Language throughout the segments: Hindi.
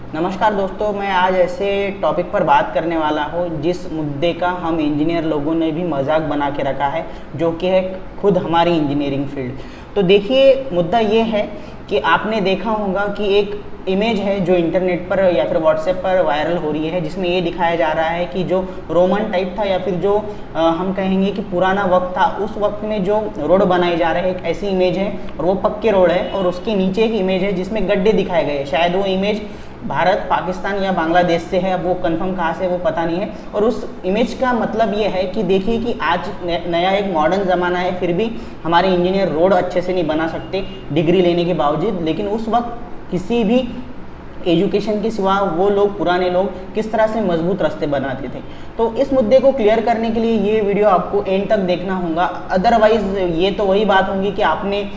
नमस्कार दोस्तों, मैं आज ऐसे टॉपिक पर बात करने वाला हूँ जिस मुद्दे का हम इंजीनियर लोगों ने भी मजाक बना के रखा है, जो कि है खुद हमारी इंजीनियरिंग फील्ड। तो देखिए, मुद्दा ये है कि आपने देखा होगा कि एक इमेज है जो इंटरनेट पर या फिर व्हाट्सएप पर वायरल हो रही है, जिसमें ये दिखाया जा रहा है कि जो रोमन टाइप था या फिर जो हम कहेंगे कि पुराना वक्त था, उस वक्त में जो रोड बनाए जा रहे हैं, एक ऐसी इमेज है और वो पक्के रोड है और उसके नीचे एक इमेज है जिसमें गड्ढे दिखाए गए हैं। शायद वो इमेज भारत, पाकिस्तान या बांग्लादेश से है, अब वो कंफर्म कहाँ से वो पता नहीं है। और उस इमेज का मतलब ये है कि देखिए कि आज नया एक मॉडर्न ज़माना है, फिर भी हमारे इंजीनियर रोड अच्छे से नहीं बना सकते डिग्री लेने के बावजूद। लेकिन उस वक्त किसी भी एजुकेशन के सिवा वो लोग, पुराने लोग, किस तरह से मजबूत रास्ते बनाते थे। तो इस मुद्दे को क्लियर करने के लिए ये वीडियो आपको एंड तक देखना होगा। अदरवाइज ये तो वही बात होगी कि आपने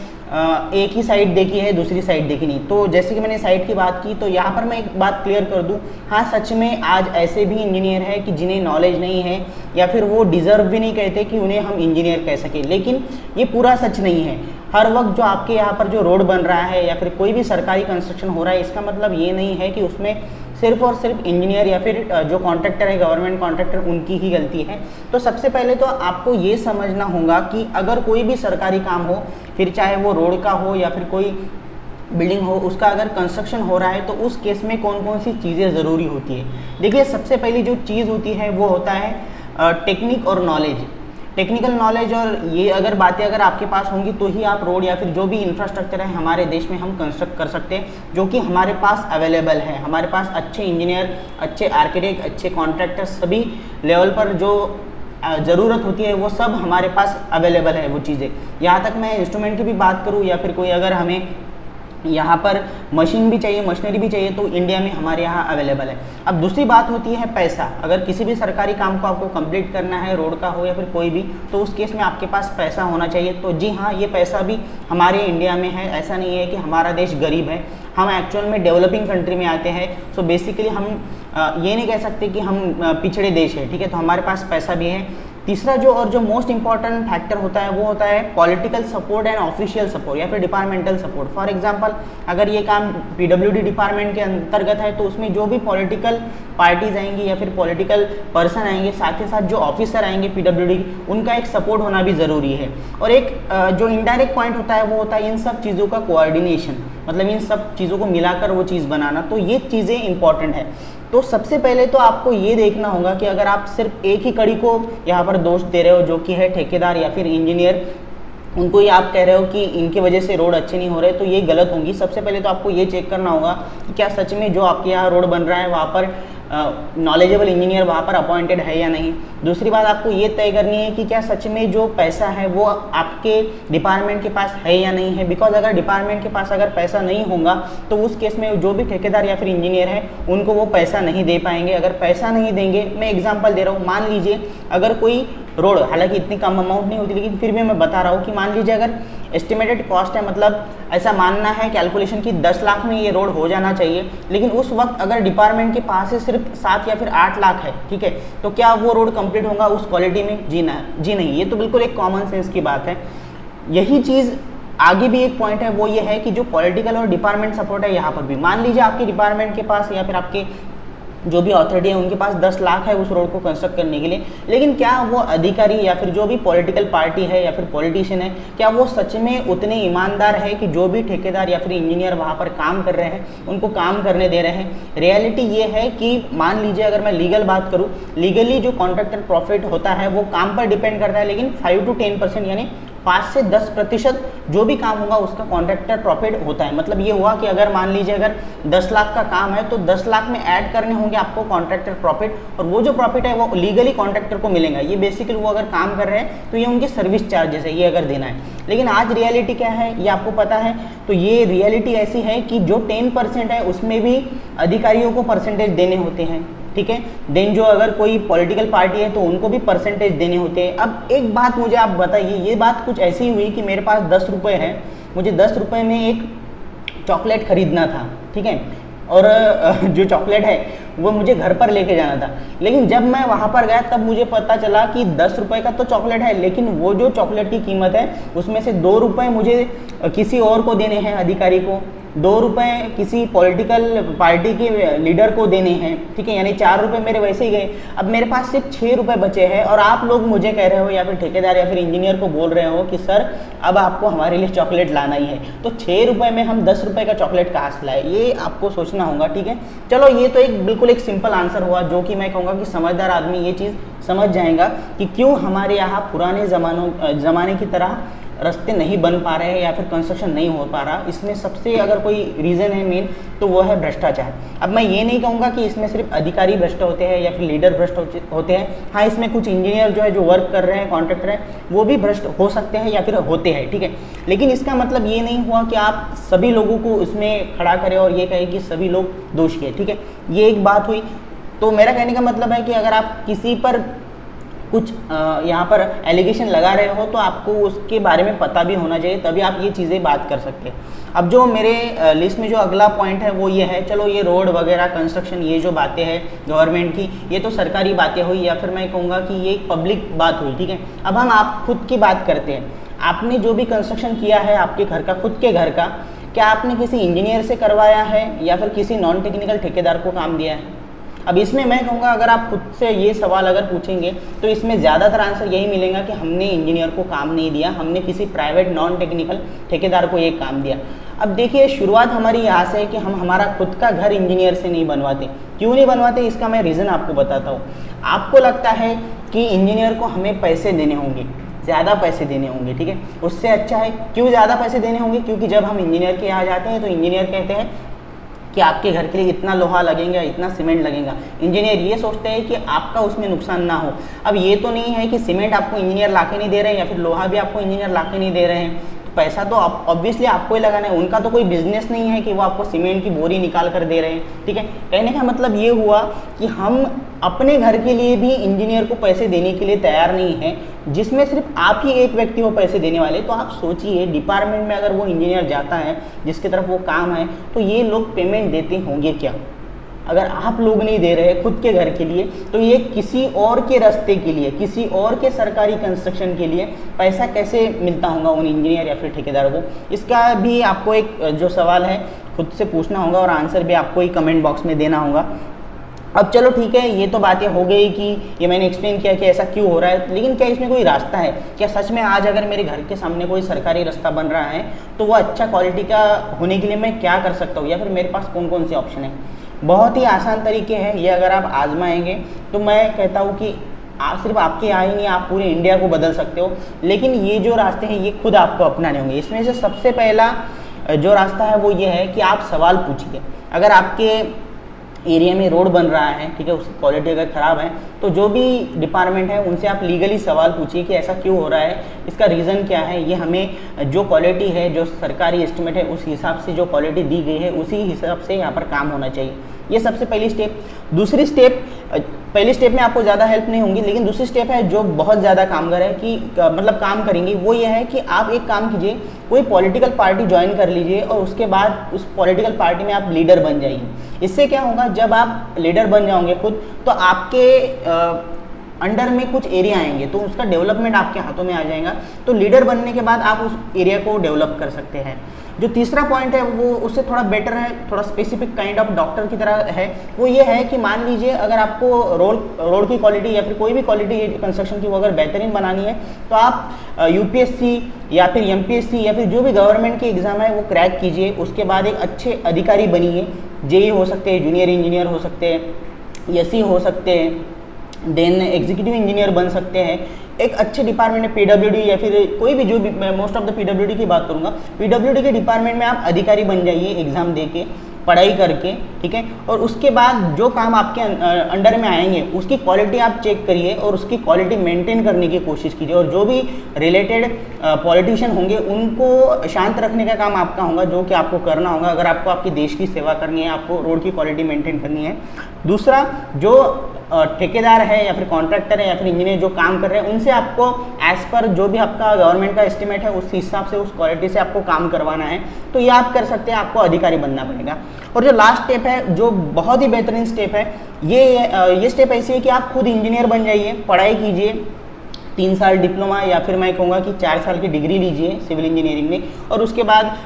एक ही साइड देखी है, दूसरी साइड देखी नहीं। तो जैसे कि मैंने साइड की बात की, तो यहाँ पर मैं एक बात क्लियर कर दूँ, हाँ सच में आज ऐसे भी इंजीनियर हैं कि जिन्हें नॉलेज नहीं है या फिर वो डिज़र्व भी नहीं कहते कि उन्हें हम इंजीनियर कह सकें। लेकिन ये पूरा सच नहीं है। हर वक्त जो आपके यहाँ पर जो रोड बन रहा है या फिर कोई भी सरकारी कंस्ट्रक्शन हो रहा है, इसका मतलब ये नहीं है कि उसमें सिर्फ और सिर्फ इंजीनियर या फिर जो कॉन्ट्रैक्टर है, गवर्नमेंट कॉन्ट्रैक्टर, उनकी ही गलती है। तो सबसे पहले तो आपको ये समझना होगा कि अगर कोई भी सरकारी काम हो, फिर चाहे वो रोड का हो या फिर कोई बिल्डिंग हो, उसका अगर कंस्ट्रक्शन हो रहा है तो उस केस में कौन कौन सी चीज़ें ज़रूरी होती है। देखिए, सबसे पहली जो चीज़ होती है वो होता है टेक्निक और नॉलेज। टेक्निकल नॉलेज और ये अगर बातें अगर आपके पास होंगी तो ही आप रोड या फिर जो भी इंफ्रास्ट्रक्चर है हमारे देश में हम कंस्ट्रक्ट कर सकते हैं, जो कि हमारे पास अवेलेबल है। हमारे पास अच्छे इंजीनियर, अच्छे आर्किटेक्ट, अच्छे कॉन्ट्रैक्टर, सभी लेवल पर जो ज़रूरत होती है वो सब हमारे पास अवेलेबल है वो चीज़ें। यहाँ तक मैं इंस्ट्रूमेंट की भी बात करूँ या फिर कोई अगर हमें यहाँ पर मशीन भी चाहिए, मशीनरी भी चाहिए, तो इंडिया में हमारे यहाँ अवेलेबल है। अब दूसरी बात होती है पैसा। अगर किसी भी सरकारी काम को आपको कंप्लीट करना है, रोड का हो या फिर कोई भी, तो उस केस में आपके पास पैसा होना चाहिए। तो जी हाँ, ये पैसा भी हमारे इंडिया में है। ऐसा नहीं है कि हमारा देश गरीब है, हम एक्चुअल में डेवलपिंग कंट्री में आते हैं। सो बेसिकली हम ये नहीं कह सकते कि हम पिछड़े देश है, ठीक है। तो हमारे पास पैसा भी है। तीसरा जो मोस्ट इंपॉर्टेंट फैक्टर होता है वो होता है political support and official support या फिर डिपार्टमेंटल सपोर्ट। फॉर एग्जांपल, अगर ये काम पीडब्ल्यूडी डिपार्टमेंट के अंतर्गत है तो उसमें जो भी पॉलिटिकल पार्टीज आएंगी या फिर पॉलिटिकल पर्सन आएंगे, साथ ही साथ जो ऑफिसर आएंगे पीडब्ल्यूडी, उनका एक सपोर्ट होना भी ज़रूरी है। और एक जो इनडायरेक्ट पॉइंट होता है वो होता है इन सब चीज़ों का कोऑर्डिनेशन, मतलब इन सब चीज़ों को मिलाकर वो चीज़ बनाना। तो ये चीज़ें इंपॉर्टेंट है। तो सबसे पहले तो आपको ये देखना होगा कि अगर आप सिर्फ एक ही कड़ी को यहाँ पर दोष दे रहे हो, जो कि है ठेकेदार या फिर इंजीनियर, उनको ही आप कह रहे हो कि इनकी वजह से रोड अच्छे नहीं हो रहे, तो ये गलत होंगी। सबसे पहले तो आपको ये चेक करना होगा कि क्या सच में जो आपके यहाँ रोड बन रहा है वहाँ पर नॉलेजेबल इंजीनियर वहाँ पर अपॉइंटेड है या नहीं। दूसरी बात आपको ये तय करनी है कि क्या सच में जो पैसा है वो आपके डिपार्टमेंट के पास है या नहीं है। बिकॉज अगर डिपार्टमेंट के पास अगर पैसा नहीं होगा तो उस केस में जो भी ठेकेदार या फिर इंजीनियर है उनको वो पैसा नहीं दे पाएंगे। अगर पैसा नहीं देंगे, मैं एग्जांपल दे रहा हूँ, मान लीजिए अगर कोई रोड, हालांकि इतनी कम अमाउंट नहीं होती लेकिन फिर भी मैं बता रहा हूँ कि मान लीजिए अगर एस्टिमेटेड कॉस्ट है, मतलब ऐसा मानना है कैलकुलेशन की 10 लाख में ये रोड हो जाना चाहिए, लेकिन उस वक्त अगर डिपार्टमेंट के पास से सिर्फ 7 या फिर 8 लाख है, ठीक है, तो क्या वो रोड कंप्लीट होगा उस क्वालिटी में? जी नहीं। ये तो बिल्कुल एक कॉमन सेंस की बात है। यही चीज़ आगे भी एक पॉइंट है, वो ये है कि जो पॉलिटिकल और डिपार्टमेंट सपोर्ट है, यहाँ पर भी मान लीजिए आपके डिपार्टमेंट के पास या फिर आपके जो भी अथॉरिटी है उनके पास 10 लाख है उस रोड को कंस्ट्रक्ट करने के लिए, लेकिन क्या वो अधिकारी या फिर जो भी पॉलिटिकल पार्टी है या फिर पॉलिटिशियन है, क्या वो सच में उतने ईमानदार है कि जो भी ठेकेदार या फिर इंजीनियर वहाँ पर काम कर रहे हैं उनको काम करने दे रहे हैं? रियलिटी ये है कि मान लीजिए अगर मैं लीगल बात करूँ, लीगली जो कॉन्ट्रैक्टर प्रॉफिट होता है वो काम पर डिपेंड करता है, लेकिन 5 to 10% यानी 5 से 10% जो भी काम होगा उसका कॉन्ट्रैक्टर प्रॉफिट होता है। मतलब ये हुआ कि अगर मान लीजिए अगर 10 लाख का काम है तो 10 लाख में ऐड करने होंगे आपको कॉन्ट्रैक्टर प्रॉफिट, और वो जो प्रॉफिट है वो लीगली कॉन्ट्रैक्टर को मिलेगा। ये बेसिकली वो अगर काम कर रहे हैं तो ये उनकी सर्विस चार्जेस है, ये अगर देना है। लेकिन आज रियलिटी क्या है ये आपको पता है। तो ये रियलिटी ऐसी है कि जो 10% है उसमें भी अधिकारियों को परसेंटेज देने होते हैं, ठीक है। देन जो अगर कोई पॉलिटिकल पार्टी है तो उनको भी परसेंटेज देने होते हैं। अब एक बात मुझे आप बताइए, ये बात कुछ ऐसी हुई कि मेरे पास 10 रुपये है, मुझे 10 रुपये में एक चॉकलेट खरीदना था, ठीक है, और जो चॉकलेट है वो मुझे घर पर लेके जाना था। लेकिन जब मैं वहाँ पर गया तब मुझे पता चला कि 10 रुपये का तो चॉकलेट है, लेकिन वो जो चॉकलेट की कीमत है उसमें से 2 रुपये मुझे किसी और को देने हैं, अधिकारी को, ₹2 किसी पॉलिटिकल पार्टी के लीडर को देने हैं, ठीक है, यानी ₹4 मेरे वैसे ही गए। अब मेरे पास सिर्फ ₹6 बचे हैं और आप लोग मुझे कह रहे हो या फिर ठेकेदार या फिर इंजीनियर को बोल रहे हो कि सर अब आपको हमारे लिए चॉकलेट लाना ही है, तो ₹6 में हम ₹10 का चॉकलेट कहाँ से लाए, ये आपको सोचना होगा, ठीक है। चलो ये तो एक बिल्कुल एक सिंपल आंसर हुआ, जो कि मैं कहूँगा कि समझदार आदमी ये चीज़ समझ जाएगा कि क्यों हमारे यहाँ पुराने ज़माने की तरह रास्ते नहीं बन पा रहे हैं या फिर कंस्ट्रक्शन नहीं हो पा रहा। इसमें सबसे अगर कोई रीज़न है मेन, तो वो है भ्रष्टाचार। अब मैं ये नहीं कहूँगा कि इसमें सिर्फ अधिकारी भ्रष्ट होते हैं या फिर लीडर भ्रष्ट होते हैं। हाँ, इसमें कुछ इंजीनियर जो है जो वर्क कर रहे हैं, कॉन्ट्रैक्टर हैं, वो भी भ्रष्ट हो सकते हैं या फिर होते हैं, ठीक है। लेकिन इसका मतलब ये नहीं हुआ कि आप सभी लोगों को उसमें खड़ा करें और ये कहें कि सभी लोग दोषी है, ठीक है। ये एक बात हुई। तो मेरा कहने का मतलब है कि अगर आप किसी पर कुछ यहाँ पर एलिगेशन लगा रहे हो तो आपको उसके बारे में पता भी होना चाहिए, तभी आप ये चीज़ें बात कर सकते हैं। अब जो मेरे लिस्ट में जो अगला पॉइंट है वो ये है, चलो ये रोड वगैरह कंस्ट्रक्शन ये जो बातें हैं गवर्नमेंट की, ये तो सरकारी बातें हुई या फिर मैं कहूँगा कि ये एक पब्लिक बात हुई, ठीक है। अब हम आप खुद की बात करते हैं। आपने जो भी कंस्ट्रक्शन किया है आपके घर का, खुद के घर का, क्या आपने किसी इंजीनियर से करवाया है या फिर किसी नॉन टेक्निकल ठेकेदार को काम दिया है? अब इसमें मैं कहूँगा अगर आप खुद से ये सवाल अगर पूछेंगे तो इसमें ज़्यादातर आंसर यही मिलेगा कि हमने इंजीनियर को काम नहीं दिया, हमने किसी प्राइवेट नॉन टेक्निकल ठेकेदार को ये काम दिया। अब देखिए शुरुआत हमारी यहाँ से है कि हम हमारा खुद का घर इंजीनियर से नहीं बनवाते। क्यों नहीं बनवाते, इसका मैं रीज़न आपको बताता हूँ। आपको लगता है कि इंजीनियर को हमें पैसे देने होंगे, ज़्यादा पैसे देने होंगे, ठीक है। उससे अच्छा है, क्यों ज़्यादा पैसे देने होंगे, क्योंकि जब हम इंजीनियर के यहाँ जाते हैं तो इंजीनियर कहते हैं कि आपके घर के लिए इतना लोहा लगेगा, इतना सीमेंट लगेगा। इंजीनियर ये सोचते हैं कि आपका उसमें नुकसान ना हो। अब ये तो नहीं है कि सीमेंट आपको इंजीनियर लाके नहीं दे रहे हैं या फिर लोहा भी आपको इंजीनियर लाके नहीं दे रहे हैं, तो पैसा तो ऑब्वियसली आपको ही लगाना है। उनका तो कोई बिजनेस नहीं है कि वो आपको सीमेंट की बोरी निकाल कर दे रहे हैं, ठीक है। कहने का मतलब ये हुआ कि हम अपने घर के लिए भी इंजीनियर को पैसे देने के लिए तैयार नहीं है, जिसमें सिर्फ आप ही एक व्यक्ति हो पैसे देने वाले। तो आप सोचिए डिपार्टमेंट में अगर वो इंजीनियर जाता है जिसकी तरफ वो काम है, तो ये लोग पेमेंट देते होंगे क्या? अगर आप लोग नहीं दे रहे खुद के घर के लिए, तो ये किसी और के रास्ते के लिए, किसी और के सरकारी कंस्ट्रक्शन के लिए पैसा कैसे मिलता होगा उन इंजीनियर या फिर ठेकेदार को? इसका भी आपको एक जो सवाल है खुद से पूछना होगा और आंसर भी आपको ही कमेंट बॉक्स में देना होगा। अब चलो ठीक है, ये तो बातें हो गई कि ये मैंने एक्सप्लेन किया कि ऐसा क्यों हो रहा है, लेकिन क्या इसमें कोई रास्ता है? क्या सच में आज अगर मेरे घर के सामने कोई सरकारी रास्ता बन रहा है तो वो अच्छा क्वालिटी का होने के लिए मैं क्या कर सकता हूँ, या फिर मेरे पास कौन कौन से ऑप्शन है? बहुत ही आसान तरीके हैं, ये अगर आप आजमाएंगे तो मैं कहता हूँ कि सिर्फ आपके यहाँ ही नहीं, आप पूरे इंडिया को बदल सकते हो। लेकिन ये जो रास्ते हैं ये खुद आपको अपनाने होंगे। इसमें से सबसे पहला जो रास्ता है वो ये है कि आप सवाल पूछिए। अगर आपके एरिया में रोड बन रहा है, ठीक है, उसकी क्वालिटी अगर ख़राब है, तो जो भी डिपार्टमेंट है उनसे आप लीगली सवाल पूछिए कि ऐसा क्यों हो रहा है, इसका रीज़न क्या है। ये हमें जो क्वालिटी है, जो सरकारी एस्टिमेट है, उस हिसाब से जो क्वालिटी दी गई है उसी हिसाब से यहाँ पर काम होना चाहिए। ये सबसे पहली स्टेप। दूसरी स्टेप, पहली स्टेप में आपको ज़्यादा हेल्प नहीं होंगी, लेकिन दूसरी स्टेप है जो बहुत ज़्यादा कामगार है कि मतलब काम करेंगी, वो ये है कि आप एक काम कीजिए, कोई पॉलिटिकल पार्टी ज्वाइन कर लीजिए और उसके बाद उस पॉलिटिकल पार्टी में आप लीडर बन जाइए। इससे क्या होगा, जब आप लीडर बन जाओगे खुद, तो आपके अंडर में कुछ एरिया आएंगे, तो उसका डेवलपमेंट आपके हाथों में आ जाएगा। तो लीडर बनने के बाद आप उस एरिया को डेवलप कर सकते हैं। जो तीसरा पॉइंट है वो उससे थोड़ा बेटर है, थोड़ा स्पेसिफिक काइंड ऑफ डॉक्टर की तरह है। वो ये है कि मान लीजिए अगर आपको रोड की क्वालिटी या फिर कोई भी क्वालिटी कंस्ट्रक्शन की वो अगर बेहतरीन बनानी है, तो आप यूपीएससी या फिर एमपीएससी या फिर जो भी गवर्नमेंट के एग्ज़ाम है वो क्रैक कीजिए। उसके बाद एक अच्छे अधिकारी बनिए। जेई हो सकते हैं, जूनियर इंजीनियर हो सकते हैं, एसई हो सकते हैं, देन एग्जीक्यूटिव इंजीनियर बन सकते हैं। एक अच्छे डिपार्टमेंट में पीडब्ल्यूडी या फिर कोई भी, जो भी, मैं मोस्ट ऑफ द पीडब्ल्यूडी की बात करूँगा, पीडब्ल्यूडी के डिपार्टमेंट में आप अधिकारी बन जाइए एग्ज़ाम दे के, पढ़ाई करके, ठीक है। और उसके बाद जो काम आपके अंडर में आएंगे उसकी क्वालिटी आप चेक करिए और उसकी क्वालिटी मेंटेन करने की कोशिश कीजिए। और जो भी रिलेटेड पॉलिटिशियन होंगे उनको शांत रखने का काम आपका होगा, जो कि आपको करना होगा अगर आपको आपके देश की सेवा करनी है, आपको रोड की क्वालिटी मेंटेन करनी है। दूसरा, जो ठेकेदार है या फिर कॉन्ट्रैक्टर है या फिर इंजीनियर जो काम कर रहे हैं, उनसे आपको एज पर जो भी आपका गवर्नमेंट का एस्टिमेट है उस हिसाब से, उस क्वालिटी से आपको काम करवाना है। तो ये आप कर सकते हैं, आपको अधिकारी बनना पड़ेगा। और जो लास्ट स्टेप है, जो बहुत ही बेहतरीन स्टेप है, ये स्टेप ऐसी है कि आप खुद इंजीनियर बन जाइए, पढ़ाई कीजिए, 3 साल डिप्लोमा या फिर मैं कहूँगा कि 4 साल की डिग्री लीजिए सिविल इंजीनियरिंग में, और उसके बाद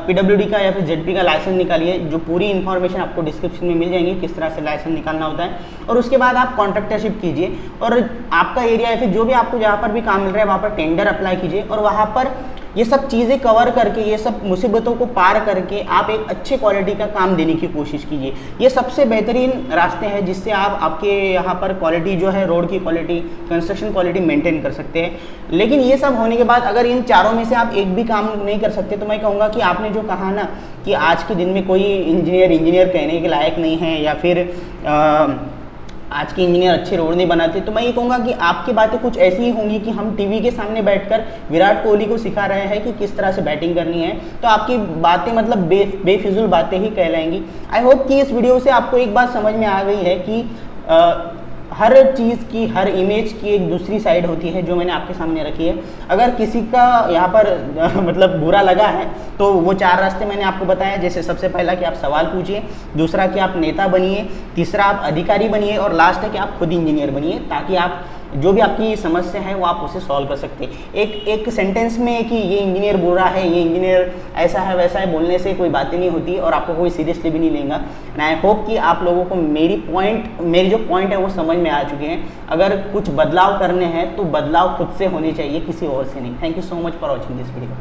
पीडब्ल्यूडी का या फिर जेडपी का लाइसेंस निकालिए, जो पूरी इन्फॉर्मेशन आपको डिस्क्रिप्शन में मिल जाएंगी किस तरह से लाइसेंस निकालना होता है। और उसके बाद आप कॉन्ट्रैक्टरशिप कीजिए, और आपका एरिया या फिर जो भी आपको जहाँ पर भी काम मिल रहा है वहाँ पर टेंडर अप्लाई कीजिए, और वहाँ पर ये सब चीज़ें कवर करके, ये सब मुसीबतों को पार करके आप एक अच्छे क्वालिटी का काम देने की कोशिश कीजिए। ये सबसे बेहतरीन रास्ते हैं जिससे आप आपके यहाँ पर क्वालिटी जो है, रोड की क्वालिटी, कंस्ट्रक्शन क्वालिटी मेंटेन कर सकते हैं। लेकिन ये सब होने के बाद अगर इन चारों में से आप एक भी काम नहीं कर सकते, तो मैं कहूँगा कि आपने जो कहा ना कि आज के दिन में कोई इंजीनियर कहने के लायक नहीं है, या फिर आज के इंजीनियर अच्छे रोड नहीं बनाते, तो मैं ये कहूँगा कि आपकी बातें कुछ ऐसी ही होंगी कि हम टीवी के सामने बैठकर विराट कोहली को सिखा रहे हैं कि किस तरह से बैटिंग करनी है, तो आपकी बातें मतलब बेफिजूल बातें ही कहलाएंगी। आई होप कि इस वीडियो से आपको एक बात समझ में आ गई है कि हर चीज़ की, हर इमेज की एक दूसरी साइड होती है, जो मैंने आपके सामने रखी है। अगर किसी का यहाँ पर मतलब बुरा लगा है, तो वो 4 रास्ते मैंने आपको बताया, जैसे सबसे पहला कि आप सवाल पूछिए, दूसरा कि आप नेता बनिए, तीसरा आप अधिकारी बनिए, और लास्ट है कि आप खुद इंजीनियर बनिए, ताकि आप जो भी आपकी समस्या है वो आप उसे सॉल्व कर सकते हैं। एक सेंटेंस में कि ये इंजीनियर बुरा है, ये इंजीनियर ऐसा है वैसा है बोलने से कोई बातें नहीं होती, और आपको कोई सीरियसली भी नहीं लेगा। एंड आई होप कि आप लोगों को मेरी जो पॉइंट है वो समझ में आ चुके हैं। अगर कुछ बदलाव करने हैं तो बदलाव खुद से होने चाहिए, किसी और से नहीं। Thank you so much for watching this video.